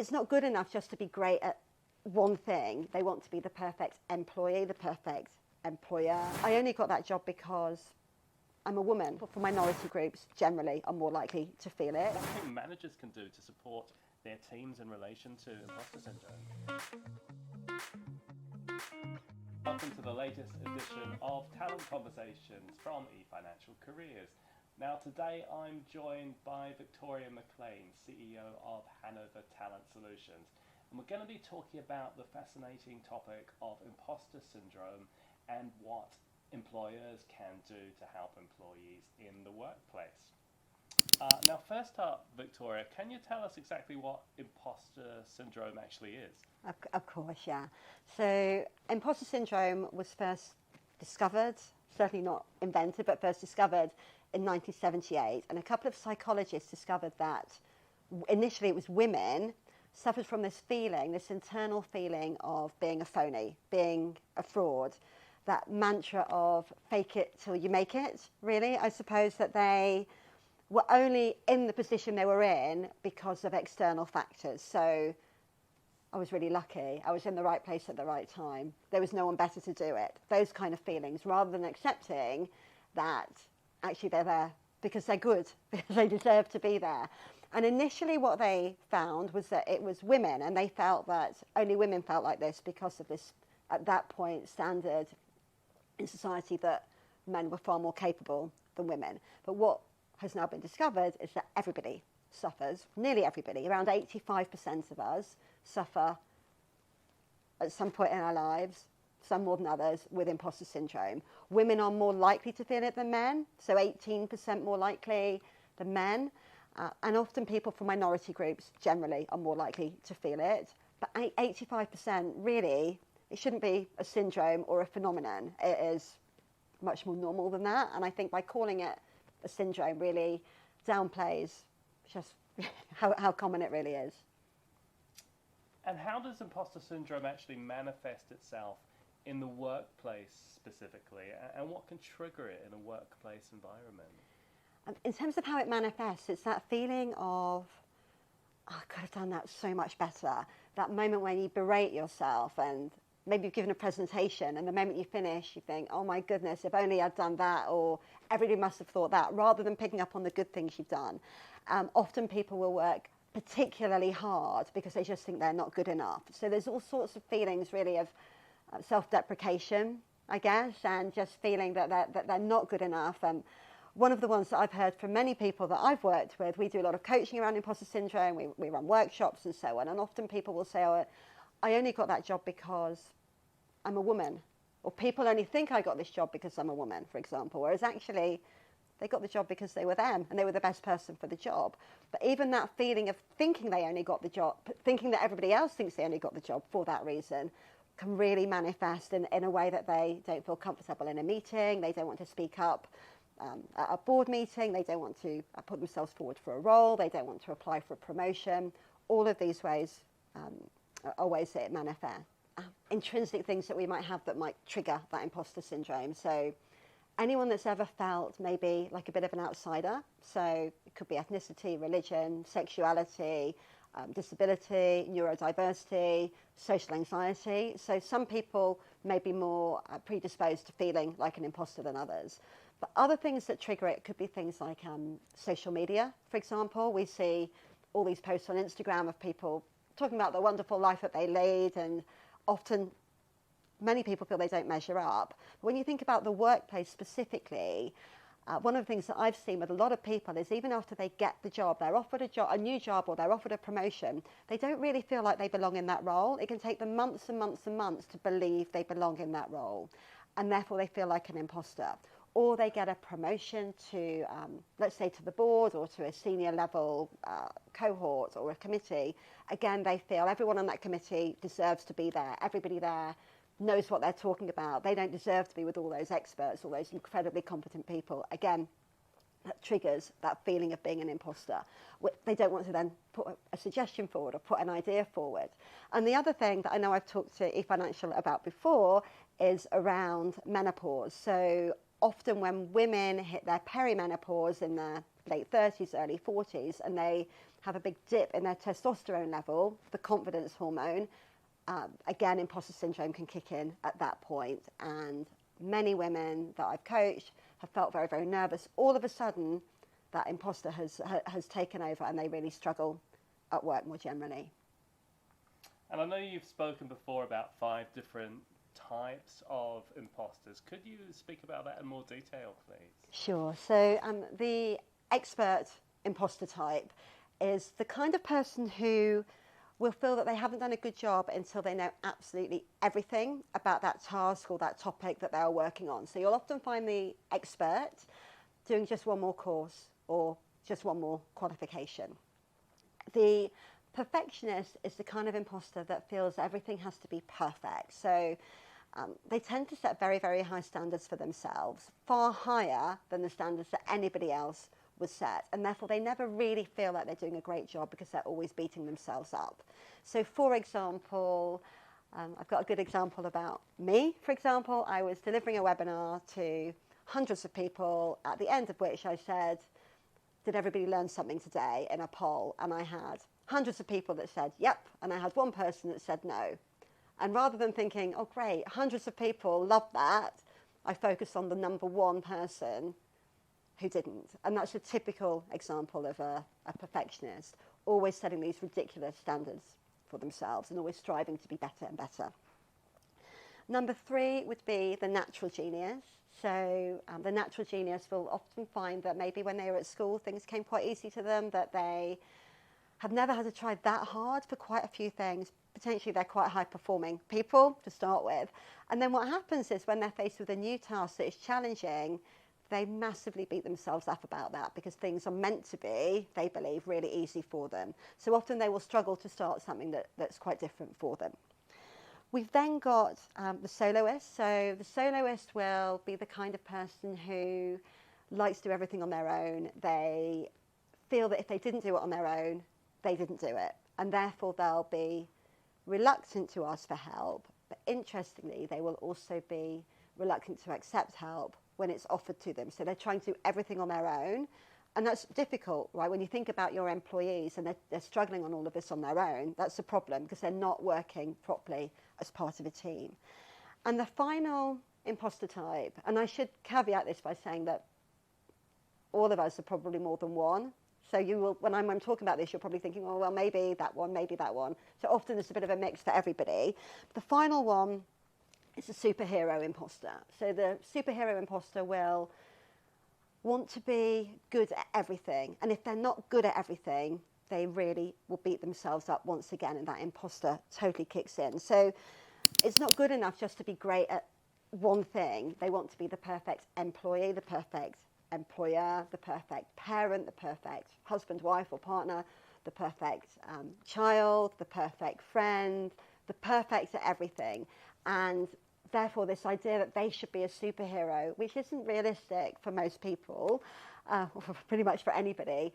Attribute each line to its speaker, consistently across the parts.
Speaker 1: it's not good enough just to be great at one thing. They want to be the perfect employee, the perfect employer. I only got that job because I'm a woman. For minority groups, generally, are more likely to feel it.
Speaker 2: What do you think managers can do to support their teams in relation to imposter syndrome? Welcome to the latest edition of Talent Conversations from eFinancialCareers. Now today I'm joined by Victoria McLean, CEO of Hanover Talent Solutions. And we're going to be talking about the fascinating topic of imposter syndrome and what employers can do to help employees in the workplace. Now first up, Victoria, can you tell us exactly what imposter syndrome actually is?
Speaker 1: Of course, yeah. So imposter syndrome was first discovered, certainly not invented, but first discovered in 1978. And a couple of psychologists discovered that initially it was women suffered from this feeling, this internal feeling of being a phony, being a fraud. That mantra of fake it till you make it, really. I suppose that they were only in the position they were in because of external factors. So I was really lucky. I was in the right place at the right time. There was no one better to do it. Those kind of feelings, rather than accepting that actually they're there because they're good, because they deserve to be there. And initially what they found was that it was women, and they felt that only women felt like this because of this, at that point, standard in society that men were far more capable than women. But what has now been discovered is that everybody suffers, nearly everybody, around 85% of us suffer at some point in our lives, some more than others, with imposter syndrome. Women are more likely to feel it than men, so 18% more likely than men. And often people from minority groups generally are more likely to feel it. But 85% really, it shouldn't be a syndrome or a phenomenon. It is much more normal than that. And I think by calling it a syndrome really downplays just how common it really is.
Speaker 2: And how does imposter syndrome actually manifest itself in the workplace specifically? And what can trigger it in a workplace environment?
Speaker 1: In terms of how it manifests, it's that feeling of, oh, I could have done that so much better. That moment when you berate yourself, and maybe you've given a presentation, and the moment you finish, you think, oh my goodness, if only I'd done that, or everybody must have thought that, rather than picking up on the good things you've done. Often people will work particularly hard because they just think they're not good enough. So there's all sorts of feelings really of self-deprecation, I guess, and just feeling that they're not good enough. One of the ones that I've heard from many people that I've worked with, we do a lot of coaching around imposter syndrome, we run workshops and so on, and often people will say, oh, I only got that job because I'm a woman, or people only think I got this job because I'm a woman, for example, whereas actually they got the job because they were them and they were the best person for the job. But even that feeling of thinking they only got the job, thinking that everybody else thinks they only got the job for that reason, can really manifest in a way that they don't feel comfortable in a meeting, they don't want to speak up at a board meeting, they don't want to put themselves forward for a role, they don't want to apply for a promotion. All of these ways are ways that it manifests. Intrinsic things that we might have that might trigger that imposter syndrome. So anyone that's ever felt maybe like a bit of an outsider, so it could be ethnicity, religion, sexuality, disability, neurodiversity, social anxiety. So some people may be more predisposed to feeling like an imposter than others. But other things that trigger it could be things like social media, for example. We see all these posts on Instagram of people talking about the wonderful life that they lead, and often many people feel they don't measure up. But when you think about the workplace specifically, one of the things that I've seen with a lot of people is even after they get the job, they're offered a new job, or they're offered a promotion, they don't really feel like they belong in that role. It can take them months and months and months to believe they belong in that role, and therefore they feel like an imposter. Or they get a promotion to, let's say, to the board or to a senior level cohort or a committee. Again, they feel everyone on that committee deserves to be there. Everybody there knows what they're talking about. They don't deserve to be with all those experts, all those incredibly competent people. Again, that triggers that feeling of being an imposter. They don't want to then put a suggestion forward or put an idea forward. And the other thing that I know I've talked to eFinancial about before is around menopause. So often when women hit their perimenopause in their late 30s, early 40s, and they have a big dip in their testosterone level, the confidence hormone, again, imposter syndrome can kick in at that point. And many women that I've coached have felt very, very nervous. All of a sudden, that imposter has taken over, and they really struggle at work more generally.
Speaker 2: And I know you've spoken before about 5 different types of imposters. Could you speak about that in more detail, please?
Speaker 1: Sure. So the expert imposter type is the kind of person who will feel that they haven't done a good job until they know absolutely everything about that task or that topic that they are working on. So you'll often find the expert doing just one more course or just one more qualification. The perfectionist is the kind of imposter that feels everything has to be perfect. So they tend to set very, very high standards for themselves, far higher than the standards that anybody else was set, and therefore they never really feel like they're doing a great job because they're always beating themselves up. So for example, I've got a good example about me. For example, I was delivering a webinar to hundreds of people, at the end of which I said, did everybody learn something today, in a poll? And I had hundreds of people that said yep, and I had one person that said no. And rather than thinking, oh great, hundreds of people love that, I focused on the number one person who didn't. And that's a typical example of a perfectionist, always setting these ridiculous standards for themselves and always striving to be better and better. Number 3 would be the natural genius. So the natural genius will often find that maybe when they were at school, things came quite easy to them, that they have never had to try that hard for quite a few things. Potentially they're quite high-performing people to start with. And then what happens is when they're faced with a new task that is challenging, they massively beat themselves up about that because things are meant to be, they believe, really easy for them. So often they will struggle to start something that's quite different for them. We've then got the soloist. So the soloist will be the kind of person who likes to do everything on their own. They feel that if they didn't do it on their own, they didn't do it. And therefore they'll be reluctant to ask for help. But interestingly, they will also be reluctant to accept help when it's offered to them. So they're trying to do everything on their own. And that's difficult, right? When you think about your employees and they're struggling on all of this on their own, that's a problem because they're not working properly as part of a team. And the final imposter type, and I should caveat this by saying that all of us are probably more than one. So you will, when I'm talking about this, you're probably thinking, oh, well, maybe that one, maybe that one. So often there's a bit of a mix for everybody. The final one is a superhero imposter. So the superhero imposter will want to be good at everything. And if they're not good at everything, they really will beat themselves up once again, and that imposter totally kicks in. So it's not good enough just to be great at one thing. They want to be the perfect employee, the perfect employer, the perfect parent, the perfect husband, wife or partner, the perfect child, the perfect friend, the perfect at everything. And therefore this idea that they should be a superhero, which isn't realistic for most people, or pretty much for anybody,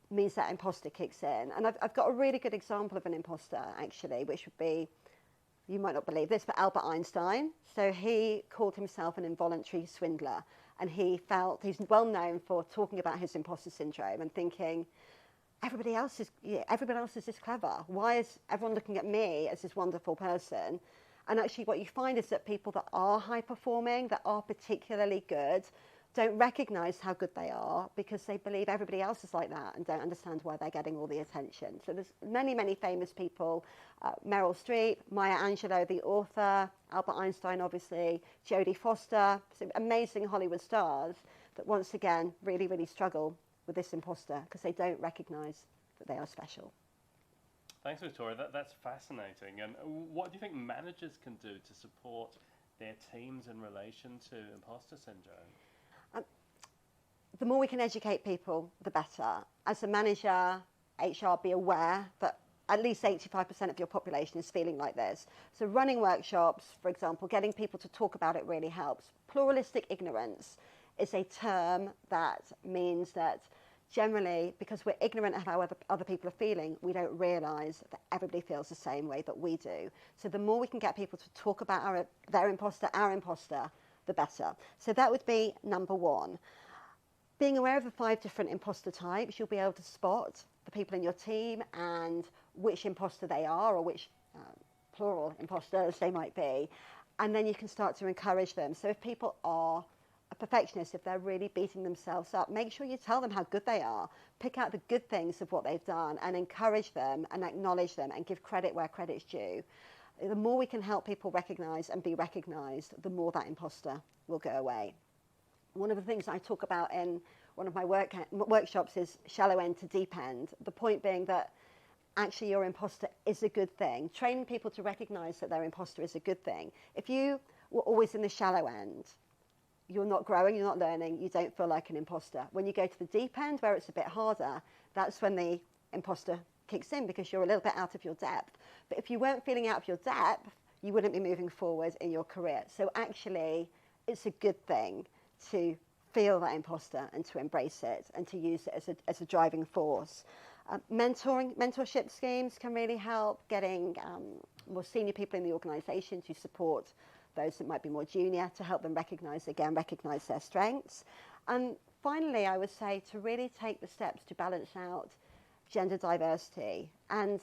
Speaker 1: means that imposter kicks in. And I've got a really good example of an imposter, actually, which would be, you might not believe this, but Albert Einstein. So he called himself an involuntary swindler. And he's well known for talking about his imposter syndrome and thinking, everybody else is this clever. Why is everyone looking at me as this wonderful person? And actually what you find is that people that are high performing, that are particularly good, don't recognise how good they are because they believe everybody else is like that and don't understand why they're getting all the attention. So there's many, many famous people, Meryl Streep, Maya Angelou, the author, Albert Einstein, obviously, Jodie Foster, some amazing Hollywood stars that once again really, really struggle with this imposter because they don't recognise that they are special.
Speaker 2: Thanks, Victoria. That's fascinating. And what do you think managers can do to support their teams in relation to imposter syndrome?
Speaker 1: The more we can educate people, the better. As a manager, HR, be aware that at least 85% of your population is feeling like this. So running workshops, for example, getting people to talk about it really helps. Pluralistic ignorance is a term that means that generally, because we're ignorant of how other people are feeling, we don't realise that everybody feels the same way that we do. So the more we can get people to talk about our imposter, the better. So that would be number one. being aware of the 5 different imposter types, you'll be able to spot the people in your team and which imposter they are, or which plural imposters they might be. And then you can start to encourage them. So if people are a perfectionist, if they're really beating themselves up, make sure you tell them how good they are. Pick out the good things of what they've done and encourage them and acknowledge them and give credit where credit's due. The more we can help people recognise and be recognised, the more that imposter will go away. One of the things I talk about in one of my workshops is shallow end to deep end. The point being that actually your imposter is a good thing. Training people to recognise that their imposter is a good thing. If you were always in the shallow end, you're not growing, you're not learning, you don't feel like an imposter. When you go to the deep end where it's a bit harder, that's when the imposter kicks in because you're a little bit out of your depth. But if you weren't feeling out of your depth, you wouldn't be moving forward in your career. So actually, it's a good thing to feel that imposter and to embrace it and to use it as a driving force. Mentorship schemes can really help, getting more senior people in the organisation to support those that might be more junior, to help them recognise their strengths. And finally, I would say to really take the steps to balance out gender diversity and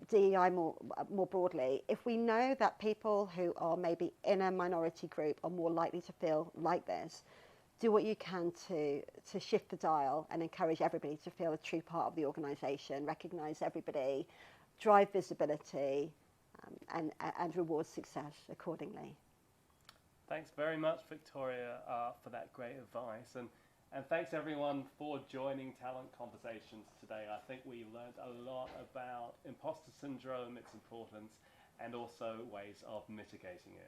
Speaker 1: DEI more broadly. If we know that people who are maybe in a minority group are more likely to feel like this, do what you can to shift the dial and encourage everybody to feel a true part of the organisation, recognise everybody, drive visibility, and reward success accordingly.
Speaker 2: Thanks very much, Victoria, for that great advice. And thanks everyone for joining Talent Conversations today. I think we learned a lot about imposter syndrome, its importance, and also ways of mitigating it.